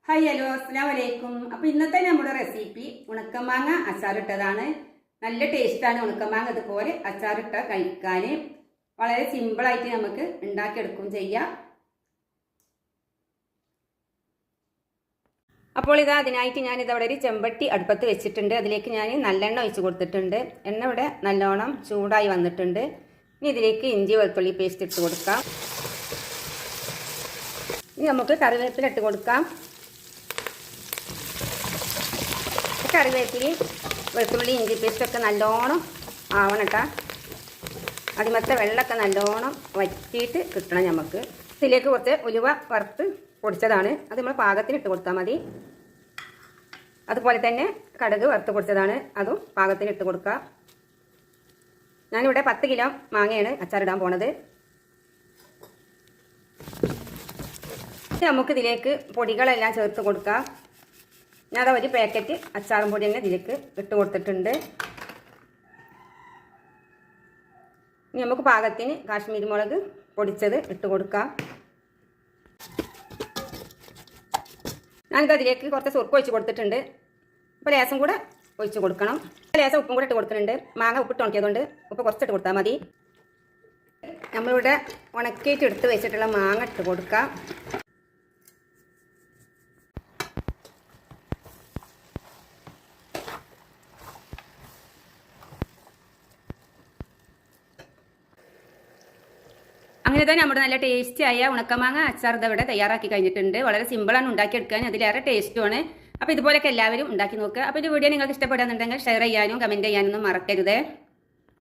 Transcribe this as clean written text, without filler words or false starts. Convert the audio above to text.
Hi hello അസ്സലാമു അലൈക്കും. അപ്പോൾ ഇന്നത്തെ നമ്മുടെ റെസിപ്പി ഉണക്കമാങ്ങ അച്ചാറിട്ടതാണ്. നല്ല ടേസ്റ്റാണ് ഉണക്കമാങ്ങ ഇതുപോലെ അച്ചാറിട്ട കഴിക്കാൻ. വളരെ സിമ്പിളായിട്ട് നമുക്ക് ഉണ്ടാക്കിയെടുക്കും ചെയ്യാം. അപ്പോൾ അതിനായിട്ട് ഞാനിതവിടെ ഒരു ചെമ്പട്ടി അടുപ്പത്ത് വെച്ചിട്ടുണ്ട്. അതിലേക്ക് ഞാൻ നല്ലെണ്ണ ഒഴിച്ച് കൊടുത്തിട്ടുണ്ട്. എണ്ണ ഇവിടെ നല്ലോണം ചൂടായി വന്നിട്ടുണ്ട്. ഇനി ഇതിലേക്ക് ഇഞ്ചി വെളുത്തുള്ളി പേസ്റ്റ് ഇട്ട് കൊടുക്കാം. ഇനി നമുക്ക് കറിവേപ്പില ഇട്ട് കൊടുക്കാം. കറിവേപ്പിലയും വെളുത്തുള്ളി ഇഞ്ചി പേസ്റ്റൊക്കെ നല്ലോണം ആവണം കേട്ടോ. അതിമത്തെ വെള്ളമൊക്കെ നല്ലോണം വറ്റിയിട്ട് കിട്ടണം നമുക്ക്. ഇതിലേക്ക് കുറച്ച് ഉലുവ വറുത്ത് പൊടിച്ചതാണ്, അത് നമ്മൾ പാകത്തിന് ഇട്ട് കൊടുത്താൽ മതി. അതുപോലെ തന്നെ കടുക് വറുത്ത് പൊടിച്ചതാണ്, അതും പാകത്തിന് ഇട്ട് കൊടുക്കുക. ഞാനിവിടെ 10 കിലോ മാങ്ങയാണ് അച്ചാറിടാൻ പോണത്. നമുക്കിതിലേക്ക് പൊടികളെല്ലാം ചേർത്ത് കൊടുക്കാം. ഞാൻ ഒരു പാക്കറ്റ് അച്ചാറും പൊടി തന്നെ ഇതിലേക്ക് ഇട്ട് കൊടുത്തിട്ടുണ്ട്. ഇനി നമുക്ക് പാകത്തിന് കാശ്മീരി മുളക് പൊടിച്ചത് ഇട്ട് കൊടുക്കാം. ഞാനിത് അതിലേക്ക് കുറച്ച് സുർക്ക ഒഴിച്ച് കൊടുത്തിട്ടുണ്ട്. ഇപ്പോൾ ലേസം കൂടെ ഒഴിച്ച് കൊടുക്കണം. ലേസം ഉപ്പും കൂടെ ഇട്ട് കൊടുക്കുന്നുണ്ട്. മാങ്ങ ഉപ്പിട്ട് ഉണക്കിയതുകൊണ്ട് ഉപ്പ് കുറച്ചിട്ട് കൊടുത്താൽ മതി. നമ്മളിവിടെ ഉണക്കിയിട്ട് എടുത്ത് വെച്ചിട്ടുള്ള മാങ്ങ ഇട്ട് കൊടുക്കാം. അങ്ങനെ തന്നെ നമ്മുടെ നല്ല ടേസ്റ്റിയായ ഉണക്കമാങ്ങ അച്ചാർ ഇവിടെ തയ്യാറാക്കി കഴിഞ്ഞിട്ടുണ്ട്. വളരെ സിമ്പിളാണ് ഉണ്ടാക്കിയെടുക്കാൻ, അതിലേറെ ടേസ്റ്റുമാണ്. അപ്പോൾ ഇതുപോലെയൊക്കെ എല്ലാവരും ഉണ്ടാക്കി നോക്കുക. അപ്പോൾ ഈ വീഡിയോ നിങ്ങൾക്ക് ഇഷ്ടപ്പെടുന്നുണ്ടെങ്കിൽ ഷെയർ ചെയ്യാനും കമൻറ്റ് ചെയ്യാനൊന്നും മറക്കരുത്.